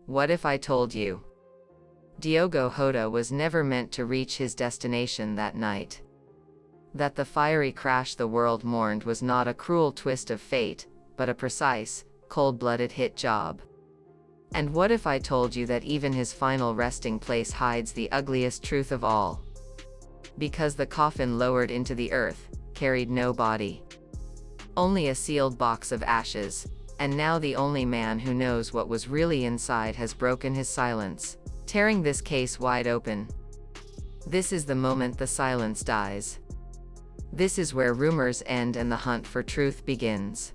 What if I told you? Diogo Jota was never meant to reach his destination that night. That the fiery crash the world mourned was not a cruel twist of fate, but a precise, cold-blooded hit job. And what if I told you that even his final resting place hides the ugliest truth of all? Because the coffin lowered into the earth carried no body. Only a sealed box of ashes, and now the only man who knows what was really inside has broken his silence, tearing this case wide open. This is the moment the silence dies. This is where rumors end and the hunt for truth begins.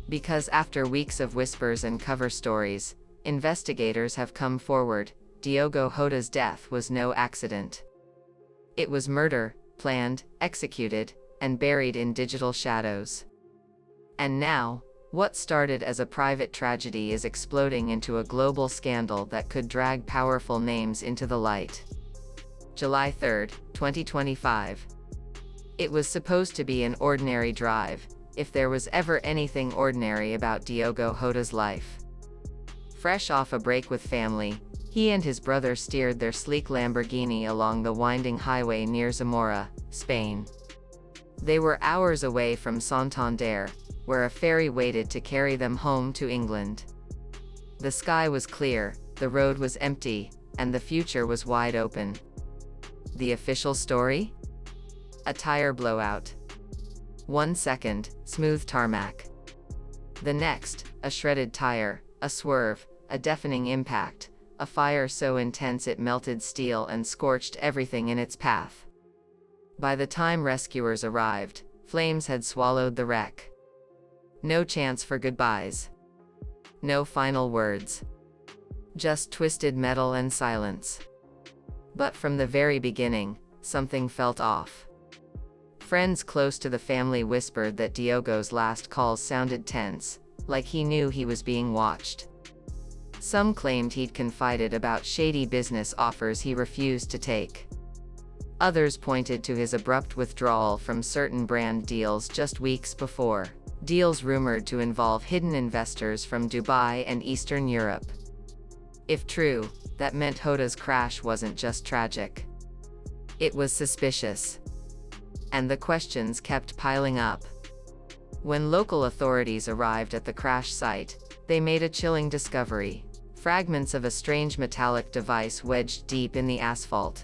Because after weeks of whispers and cover stories, investigators have come forward. Diogo Jota's death was no accident. It was murder, planned, executed, and buried in digital shadows. And now, what started as a private tragedy is exploding into a global scandal that could drag powerful names into the light. July 3, 2025. It was supposed to be an ordinary drive, if there was ever anything ordinary about Diogo Jota's life. Fresh off a break with family, he and his brother steered their sleek Lamborghini along the winding highway near Zamora, Spain. They were hours away from Santander, where a ferry waited to carry them home to England. The sky was clear, the road was empty, and the future was wide open. The official story? A tire blowout. 1 second, smooth tarmac. The next, a shredded tire, a swerve, a deafening impact, a fire so intense it melted steel and scorched everything in its path. By the time rescuers arrived, flames had swallowed the wreck. No chance for goodbyes. No final words. Just twisted metal and silence. But from the very beginning, something felt off. Friends close to the family whispered that Diogo's last calls sounded tense, like he knew he was being watched. Some claimed he'd confided about shady business offers he refused to take. Others pointed to his abrupt withdrawal from certain brand deals just weeks before. Deals rumored to involve hidden investors from Dubai and Eastern Europe. If true, that meant Jota's crash wasn't just tragic. It was suspicious. And the questions kept piling up. When local authorities arrived at the crash site, they made a chilling discovery: fragments of a strange metallic device wedged deep in the asphalt.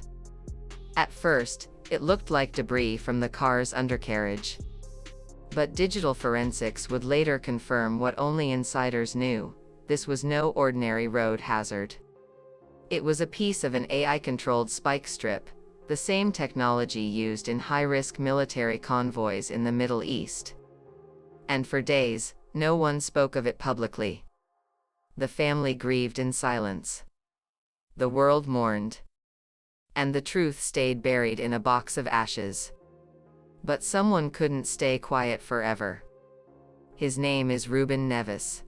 At first, it looked like debris from the car's undercarriage. But digital forensics would later confirm what only insiders knew: this was no ordinary road hazard. It was a piece of an AI-controlled spike strip, the same technology used in high-risk military convoys in the Middle East. And for days, no one spoke of it publicly. The family grieved in silence. The world mourned. And the truth stayed buried in a box of ashes. But someone couldn't stay quiet forever. His name is Rúben Neves.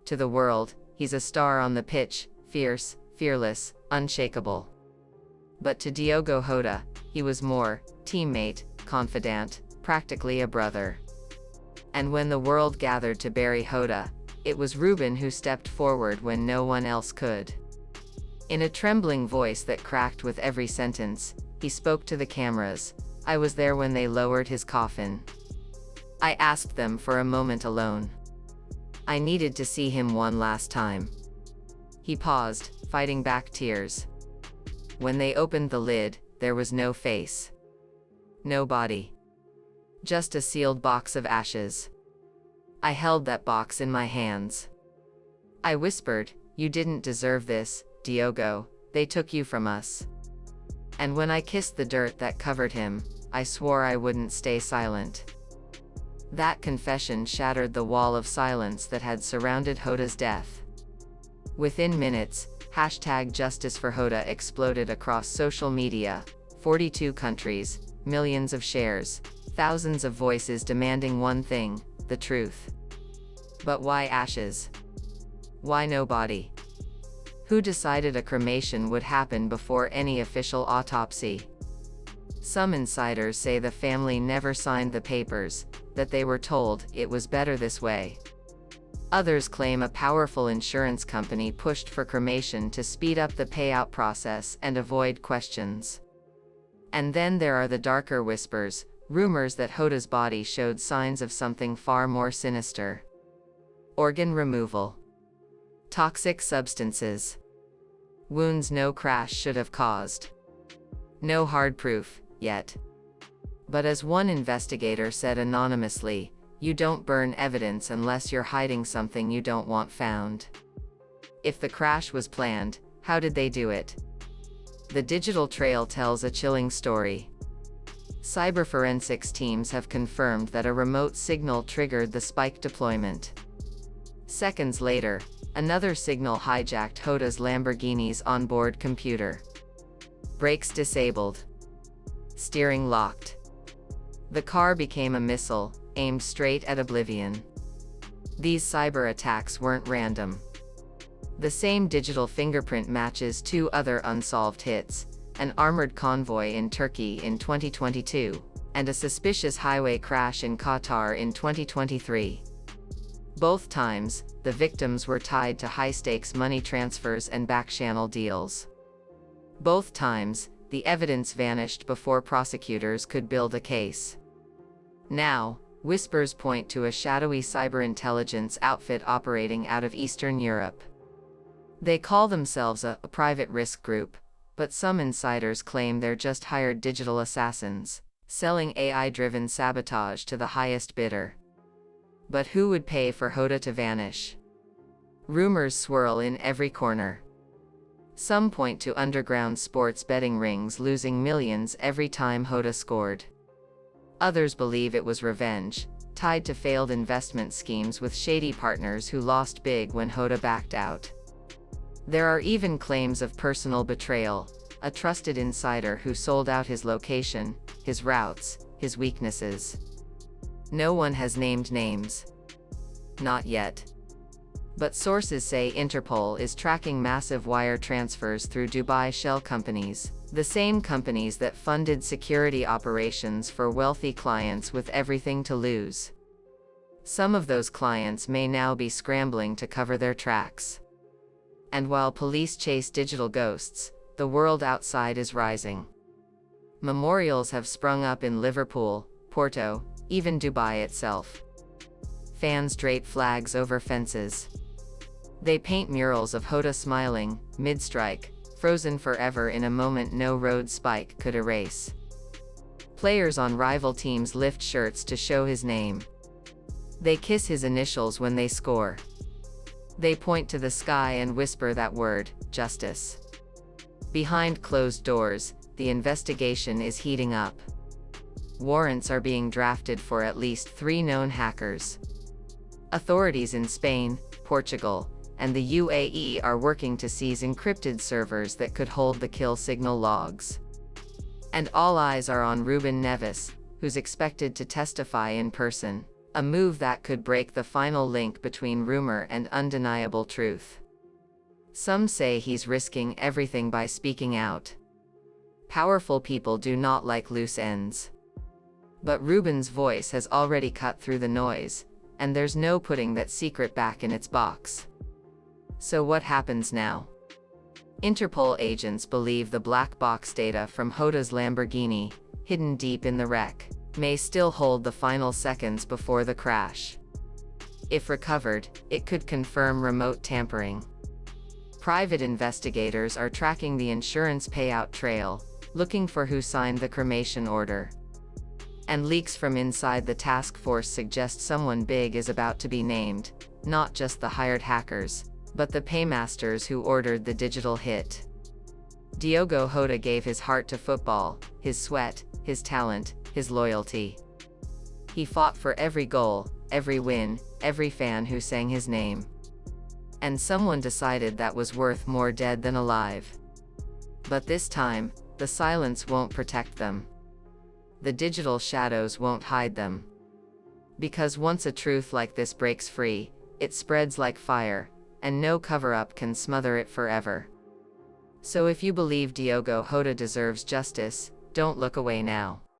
To the world, he's a star on the pitch, fierce, fearless, unshakable. But to Diogo Jota, he was more: teammate, confidant, practically a brother. And when the world gathered to bury Jota, it was Rúben who stepped forward when no one else could. In a trembling voice that cracked with every sentence, he spoke to the cameras. I was there when they lowered his coffin. I asked them for a moment alone. I needed to see him one last time. He paused, fighting back tears. When they opened the lid, there was no face. No body. Just a sealed box of ashes. I held that box in my hands. I whispered, "You didn't deserve this, Diogo. They took you from us." And when I kissed the dirt that covered him, I swore I wouldn't stay silent. That confession shattered the wall of silence that had surrounded Jota's death. Within minutes, #JusticeForJota exploded across social media, 42 countries, millions of shares, thousands of voices demanding one thing: the truth. But why ashes? Why no body? Who decided a cremation would happen before any official autopsy? Some insiders say the family never signed the papers, that they were told it was better this way. Others claim a powerful insurance company pushed for cremation to speed up the payout process and avoid questions. And then there are the darker whispers, rumors that Jota's body showed signs of something far more sinister. Organ removal. Toxic substances. Wounds no crash should have caused. No hard proof, yet. But as one investigator said anonymously, you don't burn evidence unless you're hiding something you don't want found. If the crash was planned, how did they do it? The digital trail tells a chilling story. Cyberforensics teams have confirmed that a remote signal triggered the spike deployment. Seconds later, another signal hijacked Jota's Lamborghini's onboard computer. Brakes disabled. Steering locked. The car became a missile, aimed straight at oblivion. These cyber attacks weren't random. The same digital fingerprint matches two other unsolved hits, an armored convoy in Turkey in 2022, and a suspicious highway crash in Qatar in 2023. Both times, the victims were tied to high-stakes money transfers and back-channel deals. Both times, the evidence vanished before prosecutors could build a case. Now, whispers point to a shadowy cyber-intelligence outfit operating out of Eastern Europe. They call themselves a private risk group, but some insiders claim they're just hired digital assassins, selling AI-driven sabotage to the highest bidder. But who would pay for Jota to vanish? Rumors swirl in every corner. Some point to underground sports betting rings losing millions every time Jota scored. Others believe it was revenge, tied to failed investment schemes with shady partners who lost big when Jota backed out. There are even claims of personal betrayal, a trusted insider who sold out his location, his routes, his weaknesses. No one has named names. Not yet. But sources say Interpol is tracking massive wire transfers through Dubai shell companies, the same companies that funded security operations for wealthy clients with everything to lose. Some of those clients may now be scrambling to cover their tracks. And while police chase digital ghosts, the world outside is rising. Memorials have sprung up in Liverpool, Porto, even Dubai itself. Fans drape flags over fences. They paint murals of Jota smiling, mid-strike, frozen forever in a moment no road spike could erase. Players on rival teams lift shirts to show his name. They kiss his initials when they score. They point to the sky and whisper that word, justice. Behind closed doors, the investigation is heating up. Warrants are being drafted for at least 3 known hackers. Authorities in Spain, Portugal, and the UAE are working to seize encrypted servers that could hold the kill signal logs. And all eyes are on Rúben Neves, who's expected to testify in person, a move that could break the final link between rumor and undeniable truth. Some say he's risking everything by speaking out. Powerful people do not like loose ends. But Rúben's voice has already cut through the noise, and there's no putting that secret back in its box. So what happens now? Interpol agents believe the black box data from Jota's Lamborghini, hidden deep in the wreck, may still hold the final seconds before the crash. If recovered, it could confirm remote tampering. Private investigators are tracking the insurance payout trail, looking for who signed the cremation order. And leaks from inside the task force suggest someone big is about to be named, not just the hired hackers, but the paymasters who ordered the digital hit. Diogo Jota gave his heart to football, his sweat, his talent, his loyalty. He fought for every goal, every win, every fan who sang his name. And someone decided that was worth more dead than alive. But this time, the silence won't protect them. The digital shadows won't hide them. Because once a truth like this breaks free, it spreads like fire, and no cover-up can smother it forever. So if you believe Diogo Jota deserves justice, don't look away now.